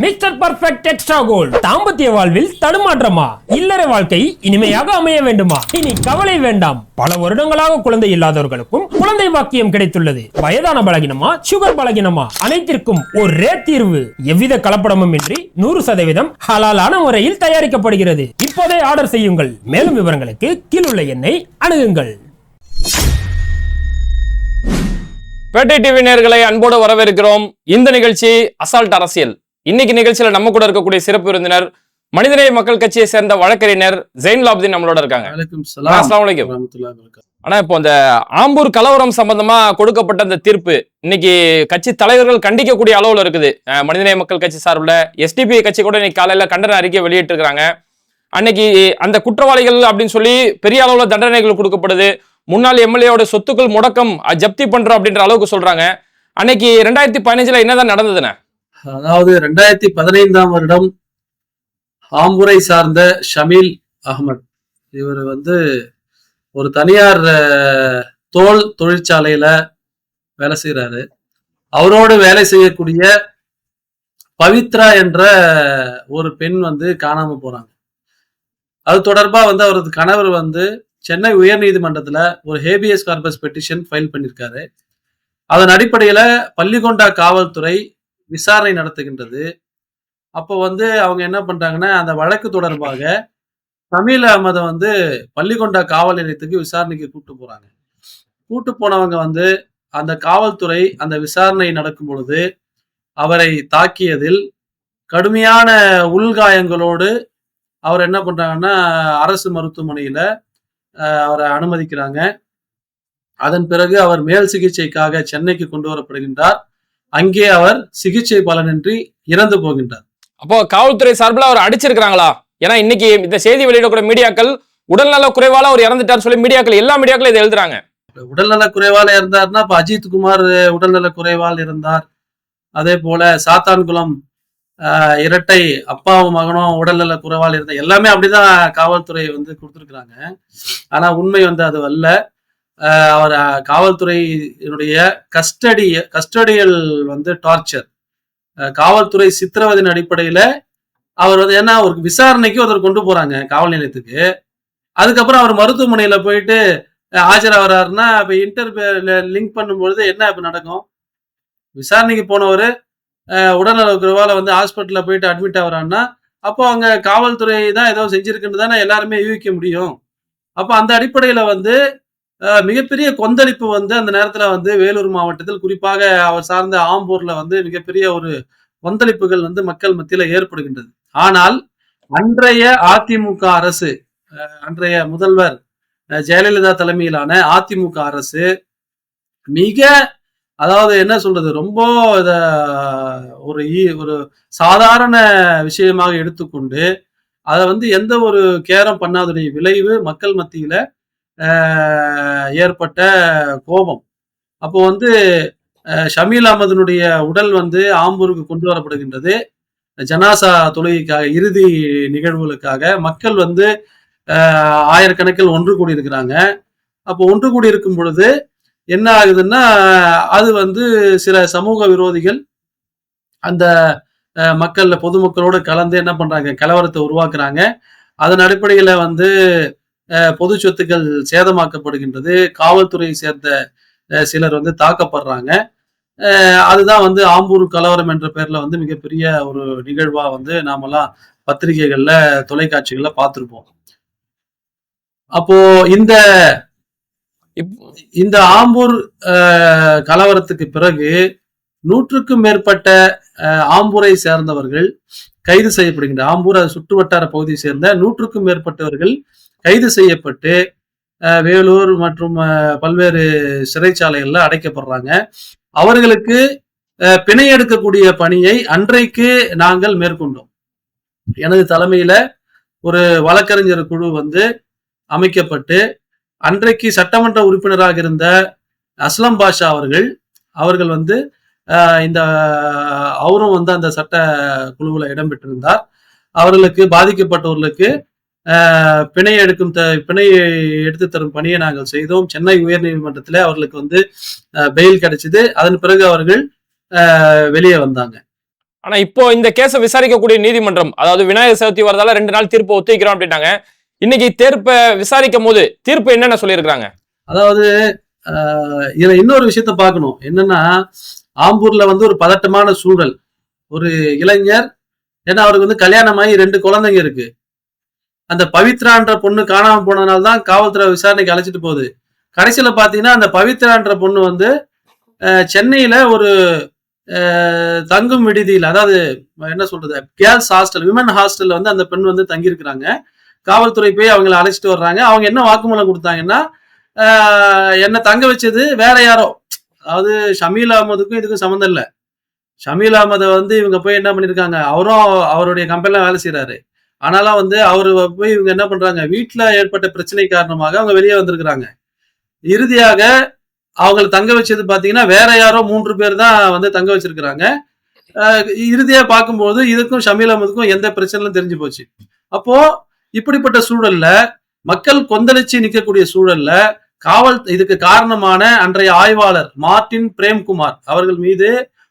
Mister perfect extra gold. தாம்பத்திய வாழ்வில் தடுமாற்றமா? இல்லற வாழ்க்கை இனிமையாக அமைய வேண்டுமா? இனி கவலை வேண்டாம். பல வருடங்களாக குழந்தை இல்லாதவர்களுக்கும் குழந்தை பாக்கியம் கிடைத்துள்ளது. வயதான பலகினமா, சுகர் பலகினமா, அனைத்திற்கும் ஒரே தீர்வு. எவ்வித கலப்படமும் இன்றி 100% ஹலாலான முறையில் தயாரிக்கப்படுகிறது. இப்போதே ஆர்டர் செய்யுங்கள். மேலும் விவரங்களுக்கு கீழுள்ள எண்ணை அணுகுங்கள். பேட்டை டிவி நேயர்களை அன்போடு வரவேற்கிறோம். இந்த நிகழ்ச்சி அசால்ட் அரசியல். இன்னைக்கு நிகழ்ச்சியில நம்ம கூட இருக்கக்கூடிய சிறப்பு விருந்தினர் மனிதநேய மக்கள் கட்சியை சேர்ந்த வழக்கறிஞர் ஜெயின்லாப்தீன் நம்மளோட இருக்காங்க. அஸ்ஸலாமு அலைக்கும். ஆனா இப்போ இந்த ஆம்பூர் கலவரம் சம்பந்தமா கொடுக்கப்பட்ட அந்த தீர்ப்பு இன்னைக்கு கட்சி தலைவர்கள் கண்டிக்கக்கூடிய அளவுல இருக்குது. மனிதநேய மக்கள் கட்சி சார்பில் எஸ்டிபி கட்சி கூட இன்னைக்கு காலையில கண்டன அறிக்கை வெளியிட்டு இருக்காங்க. அன்னைக்கு அந்த குற்றவாளிகள் அப்படின்னு சொல்லி பெரிய அளவுல தண்டனைகள் கொடுக்கப்படுது. முன்னாள் எம்எல்ஏவோட சொத்துக்கள் முடக்கம் ஜப்தி பண்றோம் அப்படின்ற அளவுக்கு சொல்றாங்க. அன்னைக்கு 2015 என்னதான் நடந்ததுன்னு? அதாவது 2015 வருடம் ஆம்பூரை சார்ந்த ஷமீல் அகமது இவர் ஒரு தனியார் தோல் தொழிற்சாலையில வேலை செய்யறாரு. அவரோடு வேலை செய்யக்கூடிய பவித்ரா என்ற ஒரு பெண் காணாம போறாங்க. அது தொடர்பா அவரது கணவர் சென்னை உயர் நீதிமன்றத்துல ஒரு ஹேபியஸ் கார்பஸ் பெட்டிஷன் ஃபைல் பண்ணியிருக்காரு. அதன் அடிப்படையில பள்ளிகொண்டா காவல்துறை விசாரணை நடத்துகின்றது. அப்போ அவங்க என்ன பண்றாங்கன்னா, அந்த வழக்கு தொடர்பாக ஷமீல் அகமதை பள்ளிகொண்டா காவல் நிலையத்துக்கு விசாரணைக்கு கூட்டு போறாங்க. கூட்டு போனவங்க அந்த காவல்துறை அந்த விசாரணை நடக்கும் பொழுது அவரை தாக்கியதில் கடுமையான உள்காயங்களோடு அவர் என்ன பண்றாங்கன்னா, அரசு மருத்துவமனையில அவரை அனுமதிக்கிறாங்க. அதன் பிறகு அவர் மேல் சிகிச்சைக்காக சென்னைக்கு கொண்டு வரப்படுகின்றார். அங்கே அவர் சிகிச்சை பலனின்றி இறந்து போகின்றார். அப்போ காவல்துறை சார்பில் அவர் அடிச்சிருக்காங்களா? ஏன்னா இன்னைக்கு இந்த செய்தி வெளியிடக்கூடிய மீடியாக்கள் உடல்நல குறைவால அவர் இறந்துட்டார் சொல்லி மீடியாக்கள் எல்லா மீடியாக்களும் இதை எழுதுறாங்க. உடல்நல குறைவால இருந்தார்னா இப்ப அஜித் குமார் உடல்நல குறைவால் இருந்தார். அதே போல சாத்தான்குளம் இரட்டை அப்பாவும் மகனும் உடல்நல குறைவால் இருந்தார். எல்லாமே அப்படிதான் காவல்துறை கொடுத்திருக்கிறாங்க. ஆனா உண்மை அது அல்ல. அவர் காவல்துறையினுடைய கஸ்டடியல் டார்ச்சர், காவல்துறை சித்திரவதையின் அடிப்படையில அவர் ஏன்னா ஒரு விசாரணைக்கு ஒருத்தர் கொண்டு போறாங்க காவல் நிலையத்துக்கு. அதுக்கப்புறம் அவர் மருத்துவமனையில போயிட்டு ஆஜராகிறாருன்னா இப்ப இன்டர்வியூ லிங்க் பண்ணும்பொழுது என்ன இப்ப நடக்கும்? விசாரணைக்கு போனவர் உடல்நல குறைவால ஹாஸ்பிட்டல்ல போயிட்டு அட்மிட் ஆகுறான்னா அப்போ அங்க காவல்துறை தான் ஏதோ செஞ்சிருக்குன்னு தானே எல்லாருமே யூகிக்க முடியும். அப்ப அந்த அடிப்படையில மிகப்பெரிய கொந்தளிப்பு அந்த நேரத்துல வேலூர் மாவட்டத்தில் குறிப்பாக அவர் சார்ந்த ஆம்பூர்ல மிகப்பெரிய ஒரு கொந்தளிப்புகள் மக்கள் மத்தியில ஏற்படுகின்றது. ஆனால் அன்றைய அதிமுக அரசு, அன்றைய முதல்வர் ஜெயலலிதா தலைமையிலான அதிமுக அரசு அதாவது என்ன சொல்றது, ரொம்ப ஒரு சாதாரண விஷயமாக எடுத்துக்கொண்டு அதை எந்த ஒரு கேரம் பண்ணாதுடைய விளைவு மக்கள் மத்தியில ஏற்பட்ட கோபம். அப்போ ஷமீல் அகமதினுடைய உடல் ஆம்பூருக்கு கொண்டு வரப்படுகின்றது. ஜனாசா தொழுகைக்காக, இறுதி நிகழ்வுகளுக்காக மக்கள் ஆயிரக்கணக்கில் ஒன்று கூடி இருக்கிறாங்க. அப்போ ஒன்று கூடி இருக்கும் பொழுது என்ன ஆகுதுன்னா, அது சில சமூக விரோதிகள் அந்த மக்கள்ல பொதுமக்களோடு கலந்து என்ன பண்றாங்க, கலவரத்தை உருவாக்குறாங்க. அதன் அடிப்படையில பொது சொத்துக்கள் சேதமாக்கப்படுகின்றது. காவல்துறையை சேர்ந்த சிலர் தாக்கப்படுறாங்க. அதுதான் ஆம்பூர் கலவரம் என்ற பேர்ல மிகப்பெரிய ஒரு நிகழ்வா நாமெல்லாம் பத்திரிகைகள்ல தொலைக்காட்சிகள்ல பார்த்திருப்போம். அப்போ இந்த ஆம்பூர் கலவரத்துக்கு பிறகு 100க்கும் மேற்பட்ட ஆம்பூரை சேர்ந்தவர்கள் கைது செய்யப்படுகின்ற, ஆம்பூர் சுற்று வட்டார பகுதியை சேர்ந்த 100க்கும் மேற்பட்டவர்கள் கைது செய்யப்பட்டு வேலூர் மற்றும் பல்வேறு சிறைச்சாலைகள்ல அடைக்கப்படுறாங்க. அவர்களுக்கு பிணை எடுக்கக்கூடிய பணியை அன்றைக்கு நாங்கள் மேற்கொண்டோம். எனது தலைமையில ஒரு வழக்கறிஞர் குழு அமைக்கப்பட்டு அன்றைக்கு சட்டமன்ற உறுப்பினராக இருந்த அஸ்லம் பாஷா அவர்கள் இந்த அவரும் அந்த சட்ட குழுவில் இடம்பெற்றிருந்தார். அவர்களுக்கு பாதிக்கப்பட்டவர்களுக்கு பிணையை எடுத்து தரும் பணியை நாங்கள் செய்தோம். சென்னை உயர் நீதிமன்றத்தில் அவர்களுக்கு பெயில் கிடைச்சது. அதன் பிறகு அவர்கள் வெளியே வந்தாங்க. ஆனா இப்போ இந்த கேஸை விசாரிக்கக்கூடிய நீதிமன்றம், அதாவது விநாயகர் சதுர்த்தி வரதால 2 நாள் தீர்ப்பு ஒத்திக்கிறோம் அப்படின்னாங்க. இன்னைக்கு தீர்ப்பை விசாரிக்கும் போது தீர்ப்பு என்னென்ன சொல்லியிருக்காங்க? அதாவது இதுல இன்னொரு விஷயத்த பார்க்கணும். என்னன்னா, ஆம்பூர்ல வந்து ஒரு பதட்டமான சூழல். ஒரு இளைஞர், ஏன்னா அவருக்கு வந்து கல்யாணமாகி 2 குழந்தைங்க இருக்கு. அந்த பவித்ரான்ற பொண்ணு காணாம போனதுனால தான் காவல்துறை விசாரணைக்கு அழைச்சிட்டு போகுது. கடைசியில பாத்தீங்கன்னா அந்த பவித்ரான்ற பொண்ணு வந்து சென்னையில ஒரு தங்கும் விடுதியில், அதாவது என்ன சொல்றது, கேர்ள்ஸ் ஹாஸ்டல், விமன் ஹாஸ்டல்ல வந்து அந்த பெண் வந்து தங்கியிருக்கிறாங்க. காவல்துறை போய் அவங்களை அழைச்சிட்டு வர்றாங்க. அவங்க என்ன வாக்குமூலம் கொடுத்தாங்கன்னா, என்ன தங்க வச்சது வேற யாரோ, அதாவது ஷமீல் அகமதுக்கும் இதுக்கும் சம்மந்தம் இல்லை. ஷமீல் அகமதை வந்து இவங்க போய் என்ன பண்ணிருக்காங்க, அவரும் அவருடைய கம்பெனில வேலை செய்யறாரு. ஆனாலும் வந்து அவரு போய் இவங்க என்ன பண்றாங்க, வீட்டுல ஏற்பட்ட பிரச்சனை காரணமாக அவங்க வெளியே வந்திருக்கிறாங்க. இறுதியாக அவங்களை தங்க வச்சது பாத்தீங்கன்னா வேற யாரோ 3 பேர் தான் வந்து தங்க வச்சிருக்கிறாங்க. இறுதியா பார்க்கும்போது இதுக்கும் ஷமீல் அகமதுக்கும் எந்த பிரச்சனையும் தெரிஞ்சு போச்சு. அப்போ இப்படிப்பட்ட சூழல்ல, மக்கள் கொந்தளிச்சு நிற்கக்கூடிய சூழல்ல, இதுக்கு காரணமான அன்றைய ஆய்வாளர் மார்டின் பிரேம்குமார் அவர்கள் மீது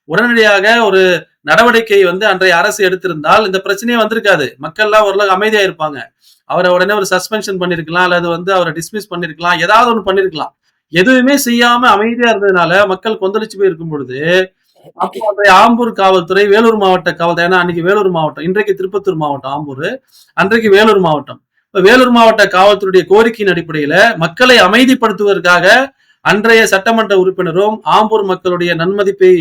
உடனடியாக ஒரு நடவடிக்கை வந்து அன்றைய அரசு எடுத்திருந்தால் இந்த பிரச்சனையே வந்திருக்காது. மக்கள்லாம் ஓரளவு அமைதியா இருப்பாங்க. அவரை உடனே ஒரு சஸ்பென்ஷன் பண்ணிருக்கலாம், அல்லது வந்து அவரை டிஸ்மிஸ் பண்ணிருக்கலாம், ஏதாவது ஒண்ணு பண்ணிருக்கலாம். எதுவுமே செய்யாம அமைதியா இருந்ததுனால மக்கள் கொந்தளிச்சு போய் இருக்கும் பொழுது, அப்போ அன்றைய ஆம்பூர் காவல்துறை, வேலூர் மாவட்ட காவல்துறை, ஏன்னா அன்னைக்கு வேலூர் மாவட்டம், இன்றைக்கு திருப்பத்தூர் மாவட்டம் ஆம்பூர், அன்றைக்கு வேலூர் மாவட்டம். வேலூர் மாவட்ட காவல்துறையுடைய கோரிக்கையின் அடிப்படையில மக்களை அமைதிப்படுத்துவதற்காக அன்றைய சட்டமன்ற உறுப்பினரும் ஆம்பூர் மக்களுடைய நன்மதிப்பை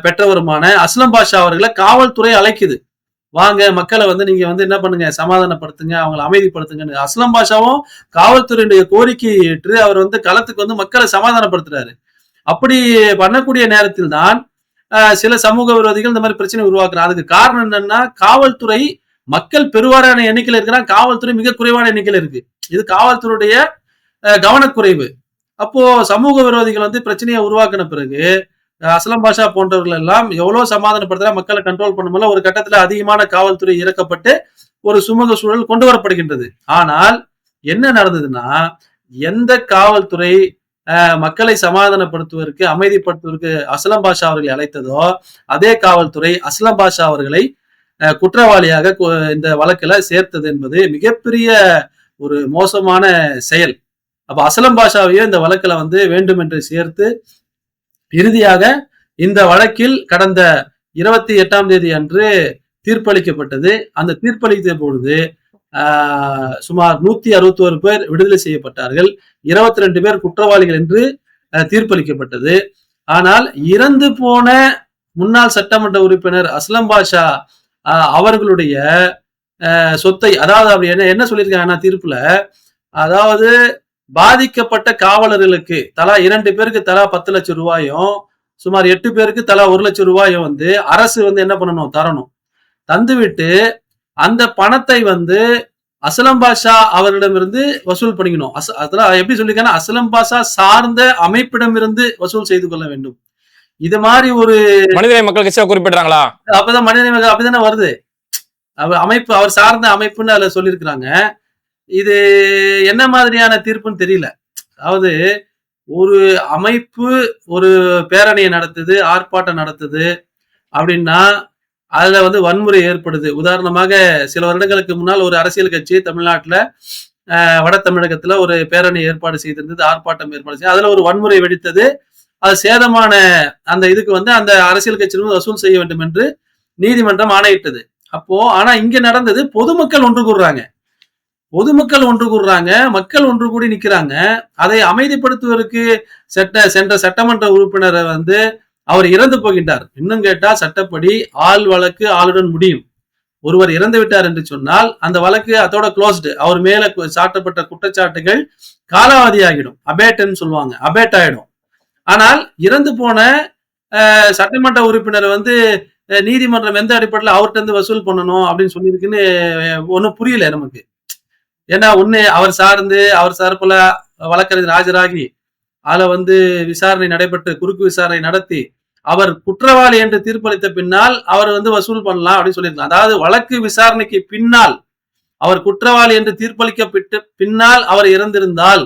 பெற்றவருமான அஸ்லம் பாஷா அவர்களை காவல்துறை அழைக்குது. வாங்க, மக்களை வந்து நீங்க வந்து என்ன பண்ணுங்க, சமாதானப்படுத்துங்க, அவங்களை அமைதிப்படுத்துங்க. அஸ்லம் பாஷாவும் காவல்துறையுடைய கோரிக்கையை ஏற்று அவர் வந்து களத்துக்கு வந்து மக்களை சமாதானப்படுத்துறாரு. அப்படி பண்ணக்கூடிய நேரத்தில் தான் சில சமூக விரோதிகள் இந்த மாதிரி பிரச்சனை உருவாக்குறாங்க. அதுக்கு காரணம் என்னன்னா, காவல்துறை மக்கள் பெருவாரியான எண்ணிக்கையில் இருக்கிறாங்க, காவல்துறை மிக குறைவான எண்ணிக்கையில் இருக்கு. இது காவல்துறையுடைய கவனக்குறைவு. அப்போ சமூக விரோதிகள் வந்து பிரச்சனையை உருவாக்கின பிறகு அஸ்லம் பாஷா போன்றவர்கள் எல்லாம் எவ்வளவு சமாதானப்படுத்துறா, மக்களை கண்ட்ரோல் பண்ணும்போது ஒரு கட்டத்துல அதிகமான காவல்துறை இறக்கப்பட்டு ஒரு சுமூக சூழல் கொண்டு வரப்படுகின்றது. ஆனால் என்ன நடந்ததுன்னா, எந்த காவல்துறை மக்களை சமாதானப்படுத்துவதற்கு, அமைதிப்படுத்துவதற்கு அஸ்லம் பாஷா அவர்களை அழைத்ததோ, அதே காவல்துறை அஸ்லம் பாஷா அவர்களை குற்றவாளியாக இந்த வழக்குல சேர்த்தது என்பது மிகப்பெரிய ஒரு மோசமான செயல். அப்ப அஸ்லம் பாஷாவையும் இந்த வழக்குல வந்து வேண்டும் என்று சேர்த்து இறுதியாக இந்த வழக்கில் கடந்த 28ஆம் தேதி அன்று தீர்ப்பளிக்கப்பட்டது. அந்த தீர்ப்பளித்த பொழுது சுமார் 161 பேர் விடுதலை செய்யப்பட்டார்கள், 22 பேர் குற்றவாளிகள் என்று தீர்ப்பளிக்கப்பட்டது. ஆனால் இறந்து போன முன்னாள் சட்டமன்ற உறுப்பினர் அஸ்லம் பாஷா அவர்களுடைய சொத்தை, அதாவது அப்படி என்ன சொல்லியிருக்காங்கன்னா தீர்ப்புல, அதாவது பாதிக்கப்பட்ட காவலர்களுக்கு தலா 2 பேருக்கு தலா 10 லட்சம் ரூபாயும், சுமார் 8 பேருக்கு தலா 1 லட்சம் ரூபாயும் வந்து அரசு வந்து என்ன பண்ணணும், தரணும். தந்துவிட்டு அந்த பணத்தை வந்து அஸ்லம் பாஷா அவர்களிடமிருந்து வசூல் பண்ணிக்கணும். அதெல்லாம் எப்படி சொல்லிருக்காங்கன்னா, அஸ்லம் பாஷா சார்ந்த அமைப்பிடமிருந்து வசூல் செய்து கொள்ள வேண்டும். இது மாதிரி ஒரு மனிதநேய மக்கள் கட்சியா குறிப்பிடுறாங்களா? அப்பதான் மனிதநேய மக்கள் அப்படிதானே வருது. அமைப்பு, அவர் சார்ந்த அமைப்புன்னு அதுல சொல்லியிருக்கிறாங்க. இது என்ன மாதிரியான தீர்ப்புன்னு தெரியல. அதாவது ஒரு அமைப்பு ஒரு பேரணியை நடத்துது, ஆர்ப்பாட்டம் நடத்துது அப்படின்னா அதுல வந்து வன்முறை ஏற்படுது. உதாரணமாக சில வருடங்களுக்கு முன்னால் ஒரு அரசியல் கட்சி தமிழ்நாட்டுல வட தமிழகத்துல ஒரு பேரணி ஏற்பாடு செய்திருந்தது, ஆர்ப்பாட்டம் ஏற்பாடு செய்து அதுல ஒரு வன்முறை வெடித்தது. அது சேதமான அந்த இதுக்கு வந்து அந்த அரசியல் கட்சியிலிருந்து வசூல் செய்ய வேண்டும் என்று நீதிமன்றம் ஆணையிட்டது. அப்போ ஆனா இங்க நடந்தது, பொதுமக்கள் ஒன்று கூடுறாங்க, மக்கள் ஒன்று கூடி நிக்கிறாங்க. அதை அமைதிப்படுத்துவதற்கு சென்ற சட்டமன்ற உறுப்பினரை வந்து அவர் இறந்து போகின்றார். இன்னும் கேட்டா சட்டப்படி ஆள் வழக்கு ஆளுடன் முடியும். ஒருவர் இறந்து விட்டார் என்று சொன்னால் அந்த வழக்கு அதோட க்ளோஸ்டு. அவர் மேல சாட்டப்பட்ட குற்றச்சாட்டுகள் காலாவதியாகிடும், அபேட்ன்னு சொல்லுவாங்க, அபேட் ஆயிடும். ஆனால் இறந்து போன சட்டமன்ற உறுப்பினர் வந்து நீதிமன்றம் எந்த அடிப்படையில் அவர்கிட்ட இருந்து வசூல் பண்ணணும் அப்படின்னு சொல்லியிருக்குன்னு ஒன்னும் புரியல நமக்கு. ஏன்னா ஒண்ணு அவர் சார்புல வழக்கறிஞர் ஆஜராகி அதுல வந்து விசாரணை நடைபெற்று குறுக்கு விசாரணை நடத்தி அவர் குற்றவாளி என்று தீர்ப்பளித்த பின்னால் அவர் வந்து வசூல் பண்ணலாம் அப்படின்னு சொல்லியிருக்கலாம். அதாவது வழக்கு விசாரணைக்கு பின்னால் அவர் குற்றவாளி என்று தீர்ப்பளிக்கப்பட்டு பின்னால் அவர் இறந்திருந்தால்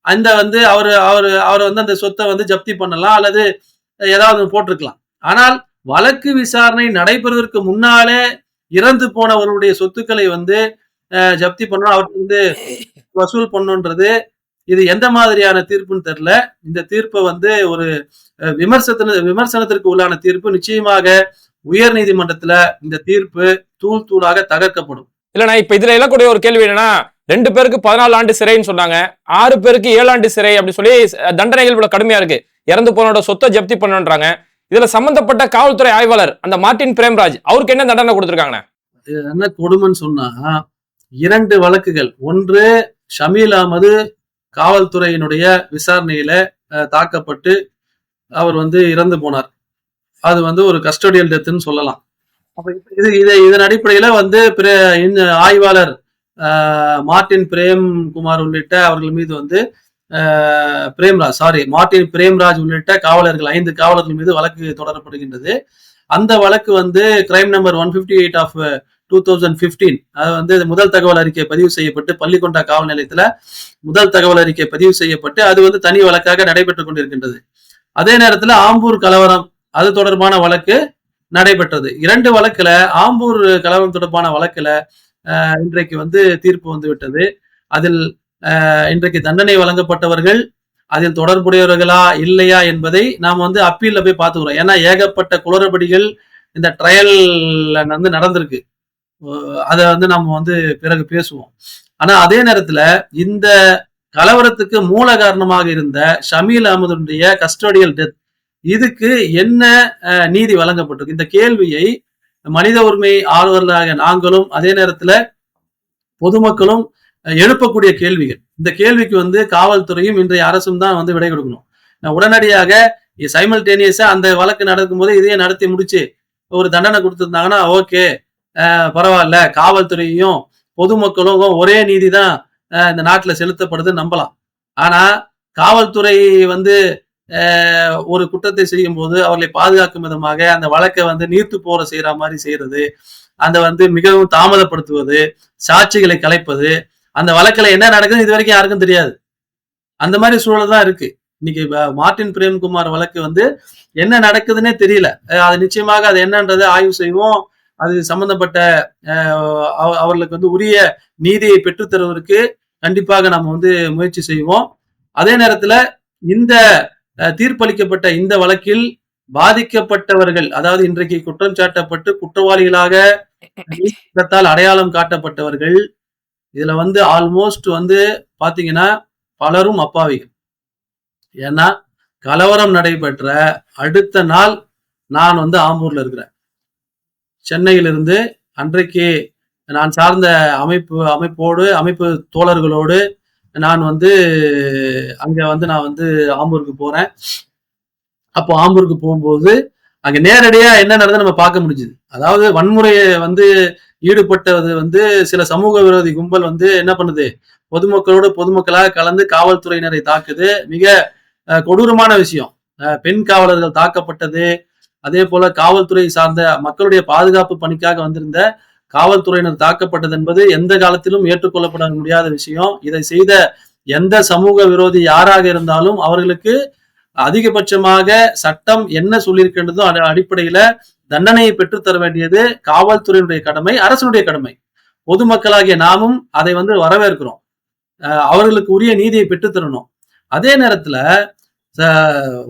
அந்த வந்து அவர் வந்து அந்த சொத்தை வந்து ஜப்தி பண்ணலாம் அல்லது ஏதாவது போட்டிருக்கலாம். ஆனால் வழக்கு விசாரணை நடைபெறுவதற்கு முன்னாலே இறந்து போனவருடைய சொத்துக்களை வந்து ஜப்தி பண்ணணும், அவருக்கு வந்து வசூல் பண்ணணுன்றது இது எந்த மாதிரியான தீர்ப்புன்னு தெரியல. இந்த தீர்ப்பை வந்து ஒரு விமர்சனத்திற்கு உள்ளான தீர்ப்பு. நிச்சயமாக உயர் நீதிமன்றத்துல இந்த தீர்ப்பு தூள் தூளாக தகர்க்கப்படும். இல்லண்ணா, இப்ப இதுல எழக்கூடிய ஒரு கேள்வி என்னன்னா, 2 பேருக்கு 14 ஆண்டு சிறைன்னு சொன்னாங்க, 6 பேருக்கு 7 ஆண்டு சிறை அப்படி சொல்லி தண்டனைகள் இவ்வளவு கடுமையா இருக்கு. இறந்து போனோட சொத்தை ஜப்தி பண்ணுன்றாங்க. இதுல சம்பந்தப்பட்ட காவல்துறை ஆய்வாளர் அந்த மார்ட்டின் பிரேம்ராஜ் அவருக்கு என்ன தண்டனை கொடுத்திருக்காங்க? என்ன கொடுமைன்னு சொன்னா, 2 வழக்குகள். ஒன்று ஷமீல் அகமது காவல்துறையினுடைய விசாரணையில தாக்கப்பட்டு அவர் வந்து இறந்து போனார். அது வந்து ஒரு கஸ்டோடியல் டெத்துன்னு சொல்லலாம். அப்ப இதன் அடிப்படையில வந்து ஆய்வாளர் மார்ட்டின் பிரேம்குமார் உள்ளிட்ட அவர்கள் மீது வந்து மார்ட்டின் பிரேம்ராஜ் உள்ளிட்ட காவலர்கள் 5 காவலர்கள் மீது வழக்கு தொடரப்படுகின்றது. அந்த வழக்கு வந்து கிரைம் நம்பர் 158 ஆஃப் 2015. அது வந்து முதல் தகவல் அறிக்கை பதிவு செய்யப்பட்டு பள்ளிக்கொண்டா காவல் நிலையத்துல முதல் தகவல் அறிக்கை பதிவு செய்யப்பட்டு அது வந்து தனி வழக்காக நடைபெற்றுக் கொண்டிருக்கின்றது. அதே நேரத்துல ஆம்பூர் கலவரம் அது தொடர்பான வழக்கு நடைபெற்றது. 2 வழக்குல ஆம்பூர் கலவரம் தொடர்பான வழக்குல இன்றைக்கு வந்து தீர்ப்பு வந்து விட்டது. அதில் இன்றைக்கு தண்டனை வழங்கப்பட்டவர்கள் அதில் தொடர்புடையவர்களா இல்லையா என்பதை நாம் வந்து அப்பீல்ல போய் பார்த்துக்கிறோம். ஏன்னா ஏகப்பட்ட குளறுபடிகள் இந்த ட்ரையல்ல வந்து நடந்திருக்கு. அதை வந்து நம்ம வந்து பிறகு பேசுவோம். ஆனா அதே நேரத்துல இந்த கலவரத்துக்கு மூல காரணமாக இருந்த ஷமீல் அகமதுடைய கஸ்டோடியல் டெத் இதுக்கு என்ன நீதி வழங்கப்பட்டிருக்கு? இந்த கேள்வியை மனித உரிமை ஆர்வலராக நாங்களும் அதே நேரத்துல பொதுமக்களும் எழுப்பக்கூடிய கேள்விகள். இந்த கேள்விக்கு வந்து காவல்துறையும் இன்றைய அரசும் தான் வந்து விடை கொடுக்கணும். உடனடியாக சைமல்டேனியஸா அந்த வழக்கு நடக்கும் போது இதையே நடத்தி முடிச்சு ஒரு தண்டனை கொடுத்திருந்தாங்கன்னா ஓகே, பரவாயில்ல, காவல்துறையும் பொதுமக்களும் ஒரே நீதி தான் இந்த நாட்டுல செலுத்தப்படுதுன்னு நம்பலாம். ஆனா காவல்துறை வந்து ஒரு குற்றத்தை செய்யும் போது அவர்களை பாதுகாக்கும் விதமாக அந்த வழக்கை வந்து நீர்த்து போற செய்யற மாதிரி செய்யறது, அந்த வந்து மிகவும் தாமதப்படுத்துவது, சாட்சிகளை கலைப்பது, அந்த வழக்குல என்ன நடக்குதுன்னு இது வரைக்கும் யாருக்கும் தெரியாது. அந்த மாதிரி சூழல் தான் இருக்கு. இன்னைக்கு மார்ட்டின் பிரேம்குமார் வழக்கு வந்து என்ன நடக்குதுன்னே தெரியல. அது நிச்சயமாக அது என்னன்றதை ஆய்வு செய்வோம். அது சம்பந்தப்பட்ட அவர்களுக்கு வந்து உரிய நீதியை பெற்றுத்தருவதற்கு கண்டிப்பாக நம்ம வந்து முயற்சி செய்வோம். அதே நேரத்துல இந்த தீர்ப்பளிக்கப்பட்ட இந்த வழக்கில் பாதிக்கப்பட்டவர்கள், அதாவது இன்றைக்கு குற்றம் சாட்டப்பட்டு குற்றவாளிகளாக நீதிமன்றத்தால் அடையாளம் காட்டப்பட்டவர்கள், இதுல வந்து ஆல்மோஸ்ட் வந்து பாத்தீங்கன்னா பலரும் அப்பாவிகள். ஏன்னா கலவரம் நடைபெற்ற அடுத்த நாள் நான் வந்து ஆம்பூர்ல இருக்கிறேன். சென்னையிலிருந்து அன்றைக்கு நான் சார்ந்த அமைப்பு தோழர்களோடு நான் வந்து அங்க வந்து நான் வந்து ஆம்பூருக்கு போறேன். அப்போ ஆம்பூருக்கு போகும்போது அங்க நேரடியா என்ன நடந்தது நம்ம பார்க்க முடிஞ்சுது. அதாவது வன்முறையை வந்து ஈடுபட்டது வந்து சில சமூக விரோதி கும்பல் வந்து என்ன பண்ணுது, பொதுமக்களோடு பொதுமக்களாக கலந்து காவல்துறையினரை தாக்குது. மிக கொடூரமான விஷயம். பெண் காவலர்கள் தாக்கப்பட்டது, அதே போல காவல்துறை சார்ந்த மக்களுடைய பாதுகாப்பு பணிக்காக வந்திருந்த காவல்துறையினர் தாக்கப்பட்டது என்பது எந்த காலத்திலும் ஏற்றுக்கொள்ளப்பட முடியாத விஷயம். இதை செய்த எந்த சமூக விரோதி யாராக இருந்தாலும் அவர்களுக்கு அதிகபட்சமாக சட்டம் என்ன சொல்லியிருக்கின்றதோ அடிப்படையில தண்டனையை பெற்றுத்தர வேண்டியது காவல்துறையினுடைய கடமை, அரசனுடைய கடமை. பொதுமக்களாகிய நாமும் அதை வந்து வரவேற்கிறோம். அவர்களுக்கு உரிய நீதியை பெற்றுத்தரணும். அதே நேரத்துல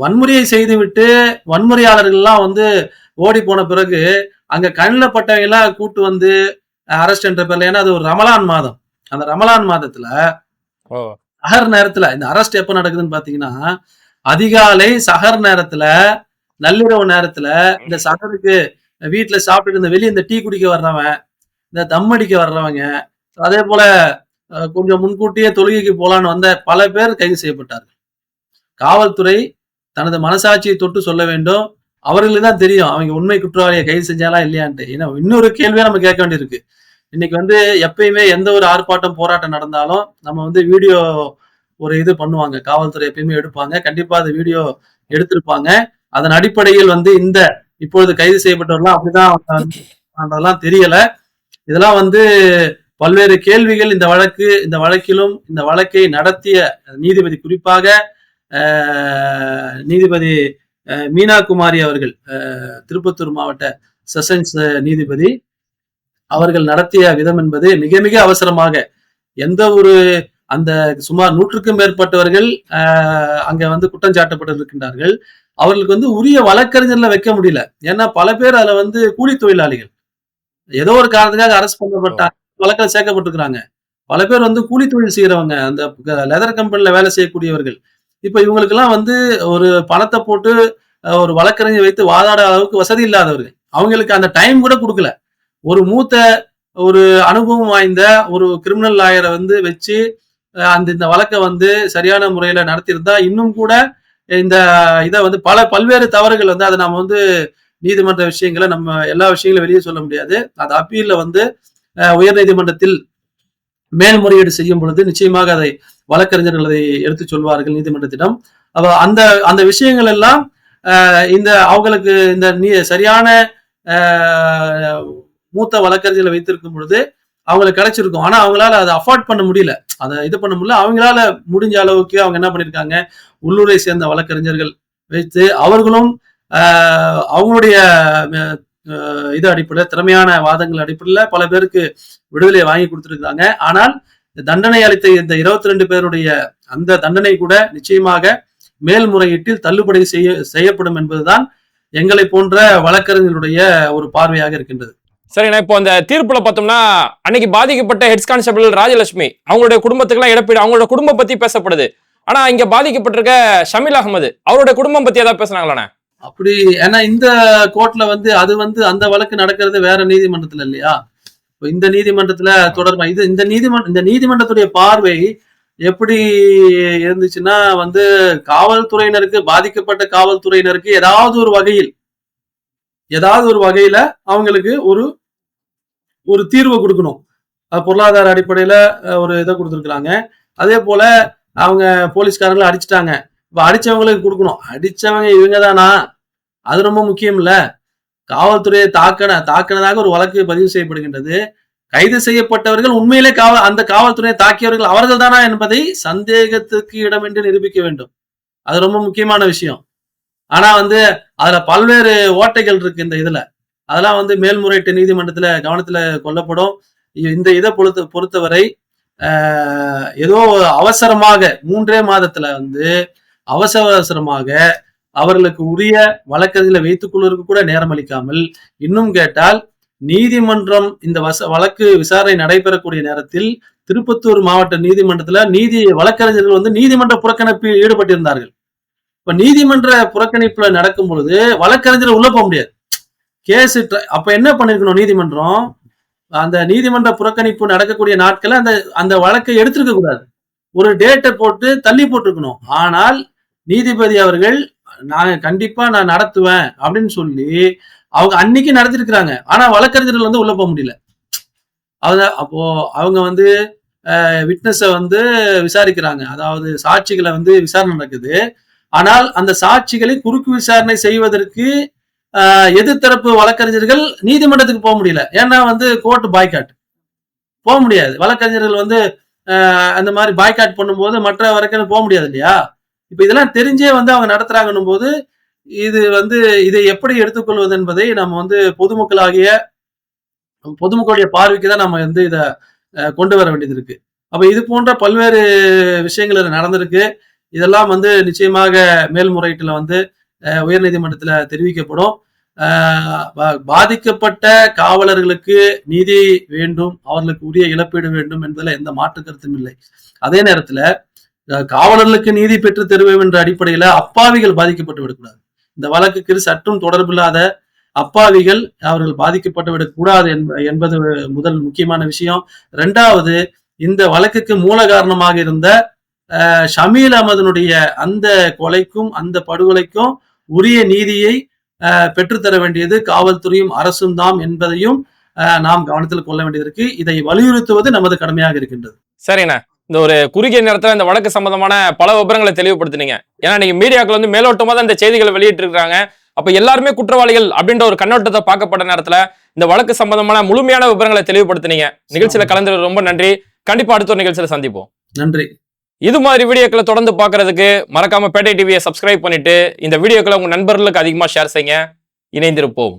வன்முறையை செய்துவிட்டு வன்முறையாளர்கள் எல்லாம் வந்து ஓடி போன பிறகு அங்க கண்ணில் பட்டவங்க எல்லாம் கூட்டு வந்து அரெஸ்ட் என்ற பேர்ல, ஏன்னா அது ஒரு ரமலான் மாதம். அந்த ரமலான் மாதத்துல சஹர் நேரத்துல இந்த அரெஸ்ட் எப்ப நடக்குதுன்னு பாத்தீங்கன்னா அதிகாலை சஹர் நேரத்துல, நள்ளிரவு நேரத்துல இந்த சஹருக்கு வீட்டுல சாப்பிட்டு இருந்த வெளியே இந்த டீ குடிக்க வர்றவன், இந்த தம் அடிக்க வர்றவங்க, அதே போல கொஞ்சம் முன்கூட்டியே தொழுகைக்கு போலான்னு வந்த பல பேர் கைது செய்யப்பட்டார்கள். காவல்துறை தனது மனசாட்சியை தொட்டு சொல்ல வேண்டும். அவர்களுக்கு தான் தெரியும் அவங்க உண்மை குற்றவாளியை கைது செஞ்சாலா இல்லையான்ட்டு. ஏன்னா இன்னொரு கேள்வியா நம்ம கேட்க வேண்டியிருக்கு. இன்னைக்கு வந்து எப்பயுமே எந்த ஒரு ஆர்ப்பாட்டம் போராட்டம் நடந்தாலும் நம்ம வந்து வீடியோ ஒரு இது பண்ணுவாங்க, காவல்துறை எப்பயுமே எடுப்பாங்க. கண்டிப்பா அது வீடியோ எடுத்திருப்பாங்க. அதன் அடிப்படையில் வந்து இந்த இப்பொழுது கைது செய்யப்பட்டவர்கள்லாம் அப்படிதான் தெரியல. இதெல்லாம் வந்து பல்வேறு கேள்விகள் இந்த வழக்கிலும் இந்த வழக்கை நடத்திய நீதிபதி, குறிப்பாக நீதிபதி மீனா குமாரி அவர்கள், திருப்பத்தூர் மாவட்ட செஷன்ஸ் நீதிபதி அவர்கள் நடத்திய விதம் என்பது மிக மிக அவசரமாக, எந்த ஒரு அந்த சுமார் 100க்கும் மேற்பட்டவர்கள் அங்க வந்து குற்றம் சாட்டப்பட்டிருக்கின்றார்கள். அவர்களுக்கு வந்து உரிய வழக்கறிஞர்ல வைக்க முடியல. ஏன்னா பல பேர் அதுல வந்து கூலி தொழிலாளிகள், ஏதோ ஒரு காரணத்துக்காக அரசு பண்ணப்பட்ட வழக்கில் சேர்க்கப்பட்டிருக்கிறாங்க. பல பேர் வந்து கூலி தொழில் செய்யறவங்க, அந்த லெதர் கம்பெனில வேலை செய்யக்கூடியவர்கள். இப்ப இவங்களுக்கெல்லாம் வந்து ஒரு பணத்தை போட்டு ஒரு வழக்கறிஞர் வைத்து வாதாட அளவுக்கு வசதி இல்லாதவர்கள். அவங்களுக்கு அந்த டைம் கூட கொடுக்கல. ஒரு மூத்த ஒரு அனுபவம் வாய்ந்த ஒரு கிரிமினல் லாயரை வந்து வச்சு இந்த வழக்கை வந்து சரியான முறையில நடத்தியிருந்தா இன்னும் கூட இந்த இதை வந்து பல்வேறு தவறுகள் வந்து அதை நம்ம வந்து நீதிமன்ற விஷயங்களை நம்ம எல்லா விஷயங்களும் வெளியே சொல்ல முடியாது. அது அப்பீல்ல வந்து உயர் நீதிமன்றத்தில் மேல்முறையீடு செய்யும் பொழுது நிச்சயமாக அதை வழக்கறிஞர்கள் அதை எடுத்து சொல்வார்கள் நீதிமன்றத்திடம். அந்த அந்த விஷயங்கள் எல்லாம் இந்த அவங்களுக்கு இந்த சரியான மூத்த வழக்கறிஞர்களை வைத்திருக்கும் பொழுது அவங்களுக்கு கிடைச்சிருக்கும். ஆனா அவங்களால அதை அஃபோர்ட் பண்ண முடியல, அதை இது பண்ண முடியல. அவங்களால முடிஞ்ச அளவுக்கு அவங்க என்ன பண்ணிருக்காங்க, உள்ளூரை சேர்ந்த வழக்கறிஞர்கள் வைத்து அவர்களும் அவங்களுடைய இது அடிப்படையில் திறமையான வாதங்கள் அடிப்படையில் பல பேருக்கு விடுதலை வாங்கி கொடுத்திருக்காங்க. ஆனால் தண்டனை அளித்த இந்த 22 பேருடைய அந்த தண்டனை கூட நிச்சயமாக மேல்முறையீட்டில் தள்ளுபடி செய்யப்படும் என்பதுதான் எங்களை போன்ற வழக்கறிஞர்களுடைய ஒரு பார்வையாக இருக்கின்றது. சரிண்ணா, இப்போ அந்த தீர்ப்புல பார்த்தோம்னா அன்னைக்கு பாதிக்கப்பட்ட ஹெட் கான்ஸ்டபிள் ராஜலட்சுமி அவங்களுடைய குடும்பத்துக்குலாம் இழப்பீடு, அவங்களோட குடும்பம் பத்தி பேசப்படுது. ஆனா இங்க பாதிக்கப்பட்டிருக்க ஷமீல் அகமது அவருடைய குடும்பம் பத்தி ஏதாவது பேசுனாங்களாண்ணா? அப்படி ஏன்னா இந்த கோர்ட்ல வந்து அது வந்து அந்த வழக்கு நடக்கிறது வேற நீதிமன்றத்துல இல்லையா. இந்த நீதிமன்றத்துல தொடர்பா இது இந்த நீதிமன்றத்துடைய பார்வை எப்படி இருந்துச்சுன்னா வந்து காவல்துறையினருக்கு, பாதிக்கப்பட்ட காவல்துறையினருக்கு ஏதாவது ஒரு வகையில அவங்களுக்கு ஒரு தீர்வு கொடுக்கணும். பொருளாதார அடிப்படையில ஒரு இதை கொடுத்துருக்காங்க. அதே போல அவங்க போலீஸ்காரங்களை அடிச்சுட்டாங்க, இப்ப அடிச்சவங்களுக்கு கொடுக்கணும். அடிச்சவங்க இவங்க தானா, அது ரொம்ப முக்கியம் இல்ல. காவல்துறையை தாக்கினதாக ஒரு வழக்கு பதிவு செய்யப்படுகின்றது. கைது செய்யப்பட்டவர்கள் உண்மையிலே அந்த காவல்துறையை தாக்கியவர்கள் அவர்கள் தானா என்பதை சந்தேகத்துக்கு இடமின்றி நிரூபிக்க வேண்டும். அது ரொம்ப முக்கியமான விஷயம். ஆனா வந்து அதுல பல்வேறு ஓட்டைகள் இருக்கு இந்த இதுல. அதெல்லாம் வந்து மேல்முறையீட்டு நீதிமன்றத்துல கவனத்துல கொள்ளப்படும். இந்த இதை பொறுத்தவரை ஏதோ அவசரமாக 3 மாதத்துல வந்து அவசரமாக அவர்களுக்கு உரிய வழக்கறிஞர்களை வைத்துக் கொள்வதற்கு கூட நேரம் அளிக்காமல், இன்னும் கேட்டால் நீதிமன்றம் இந்த வழக்கு விசாரணை நடைபெறக்கூடிய நேரத்தில் திருப்பத்தூர் மாவட்ட நீதிமன்றத்துல வழக்கறிஞர்கள் வந்து நீதிமன்ற புறக்கணிப்பில் ஈடுபட்டிருந்தார்கள். இப்ப நீதிமன்ற புறக்கணிப்புல நடக்கும் பொழுது வழக்கறிஞர் உள்ள போக முடியாது. கேஸ் அப்ப என்ன பண்ணிருக்கணும், நீதிமன்றம் அந்த நீதிமன்ற புறக்கணிப்பு நடக்கக்கூடிய நாட்களை அந்த வழக்கை எடுத்திருக்க கூடாது, ஒரு டேட்டை போட்டு தள்ளி போட்டிருக்கணும். ஆனால் நீதிபதி அவர்கள் நான் நடத்துவேன் அப்படின்னு சொல்லி அவங்க அன்னைக்கு நடத்திருக்கிறாங்க. ஆனா வழக்கறிஞர்கள் வந்து உள்ள போக முடியல. அப்போ அவங்க வந்து விட்னஸ வந்து விசாரிக்கிறாங்க, அதாவது சாட்சிகளை வந்து விசாரணை நடக்குது. ஆனால் அந்த சாட்சிகளை குறுக்கு விசாரணை செய்வதற்கு எதிர்த்தரப்பு வழக்கறிஞர்கள் நீதிமன்றத்துக்கு போக முடியல. ஏன்னா வந்து கோர்ட் பாய்காட் போக முடியாது. வழக்கறிஞர்கள் வந்து அந்த மாதிரி பாய்காட் பண்ணும்போது மற்ற வழக்கறிஞர் போக முடியாது இல்லையா. இப்ப இதெல்லாம் தெரிஞ்சே வந்து அவங்க நடத்துறாங்கன்னும் போது இது வந்து இதை எப்படி எடுத்துக்கொள்வது என்பதை நம்ம வந்து பொதுமக்களுடைய பார்வைக்கு தான் நம்ம வந்து இதை கொண்டு வர வேண்டியது இருக்கு. அப்ப இது போன்ற பல்வேறு விஷயங்கள் நடந்திருக்கு. இதெல்லாம் வந்து நிச்சயமாக மேல்முறையீட்டுல வந்து உயர்நீதிமன்றத்துல தெரிவிக்கப்படும். பாதிக்கப்பட்ட காவலர்களுக்கு நீதி வேண்டும், அவர்களுக்கு உரிய இழப்பீடு வேண்டும் என்பதில் எந்த மாற்று கருத்தும் இல்லை. அதே நேரத்துல காவலர்களுக்கு நீதி பெற்று தருவோம் என்ற அடிப்படையில அப்பாவிகள் பாதிக்கப்பட்டு விடக்கூடாது. இந்த வழக்குக்கு சற்றும் தொடர்பில்லாத அப்பாவிகள் அவர்கள் பாதிக்கப்பட்டு விடக்கூடாது என்பது முதல் முக்கியமான விஷயம். 2வது, இந்த வழக்குக்கு மூல காரணமாக இருந்த ஷமீல் அகமதனுடைய அந்த கொலைக்கும் அந்த படுகொலைக்கும் உரிய நீதியை பெற்றுத்தர வேண்டியது காவல்துறையும் அரசும் தான் என்பதையும் நாம் கவனத்தில் கொள்ள வேண்டியது இருக்கு. இதை வலியுறுத்துவது நமது கடமையாக இருக்கின்றது. சரிண்ணா, இந்த ஒரு குறுகிய நேரத்துல இந்த வழக்கு சம்பந்தமான பல விவரங்களை தெளிவுபடுத்தினீங்க. ஏன்னா நீங்க மீடியாக்கள் வந்து மேலோட்டமா தான் இந்த செய்திகளை வெளியிட்டு இருக்காங்க. அப்ப எல்லாருமே குற்றவாளிகள் அப்படின்ற ஒரு கண்ணோட்டத்தை பார்க்கப்பட்ட நேரத்துல இந்த வழக்கு சம்பந்தமான முழுமையான விவரங்களை தெளிவுபடுத்தினீங்க. நிகழ்ச்சியில கலந்து ரொம்ப நன்றி. கண்டிப்பா அடுத்த ஒரு நிகழ்ச்சியில சந்திப்போம். நன்றி. இது மாதிரி வீடியோக்களை தொடர்ந்து பார்க்கறதுக்கு மறக்காம பேட்டை டிவியை சப்ஸ்கிரைப் பண்ணிட்டு இந்த வீடியோக்களை உங்க நண்பர்களுக்கு அதிகமா ஷேர் செய்யுங்க. இணைந்திருப்போம்.